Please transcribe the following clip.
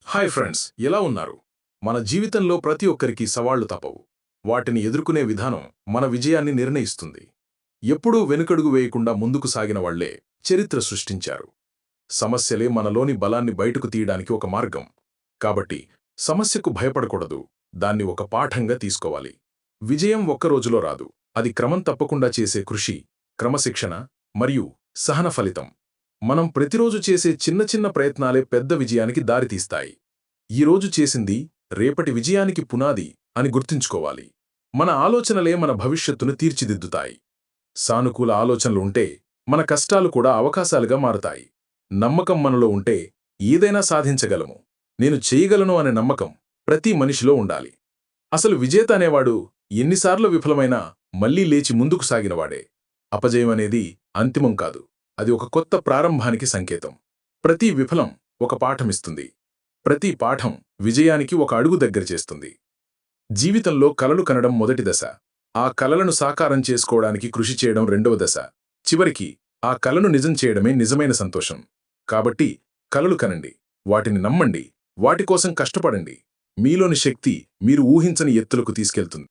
Hi friends, ఎలా ఉన్నారు? మన జీవితంలో ప్రతి ఒక్కరికి సవాళ్లు తప్పవు. వాటిని ఎదుర్కొనే విధానం మన విజయాన్ని నిర్ణయిస్తుంది. ఎప్పుడూ వెనుకడుగు వేయకుండా ముందుకు సాగిన వాళ్లే చరిత్ర సృష్టించారు. సమస్యలే మనలోని బలాన్ని బయటకు తీయడానికి ఒక మార్గం. కాబట్టి సమస్యకు భయపడకూడదు, దాన్ని ఒక పాఠంగా తీసుకోవాలి. విజయం ఒక్కరోజులో రాదు. అది క్రమం తప్పకుండా చేసే కృషి, క్రమశిక్షణ మరియు సహన ఫలితం. మనం ప్రతిరోజు చేసే చిన్న చిన్న ప్రయత్నాలే పెద్ద విజయానికి దారితీస్తాయి. ఈరోజు చేసింది రేపటి విజయానికి పునాది అని గుర్తుంచుకోవాలి. మన ఆలోచనలే మన భవిష్యత్తును తీర్చిదిద్దుతాయి. సానుకూల ఆలోచనలు ఉంటే మన కష్టాలు కూడా అవకాశాలుగా మారుతాయి. నమ్మకం మనలో ఉంటే ఏదైనా సాధించగలము. నేను చేయగలను అనే నమ్మకం ప్రతి మనిషిలో ఉండాలి. అసలు విజేత అనేవాడు ఎన్నిసార్లు విఫలమైనా మళ్లీ లేచి ముందుకు సాగినవాడే. అపజయం అనేది అంతిమం కాదు, అది ఒక కొత్త ప్రారంభానికి సంకేతం. ప్రతి విఫలం ఒక పాఠమిస్తుంది. ప్రతి పాఠం విజయానికి ఒక అడుగు దగ్గర చేస్తుంది. జీవితంలో కలలు కనడం మొదటి దశ. ఆ కలలను సాకారం చేసుకోవడానికి కృషి చేయడం రెండవ దశ. చివరికి ఆ కలను నిజం చేయడమే నిజమైన సంతోషం. కాబట్టి కలలు కనండి, వాటిని నమ్మండి, వాటి కోసం కష్టపడండి. మీలోని శక్తి మీరు ఊహించని ఎత్తులకు తీసుకెళ్తుంది.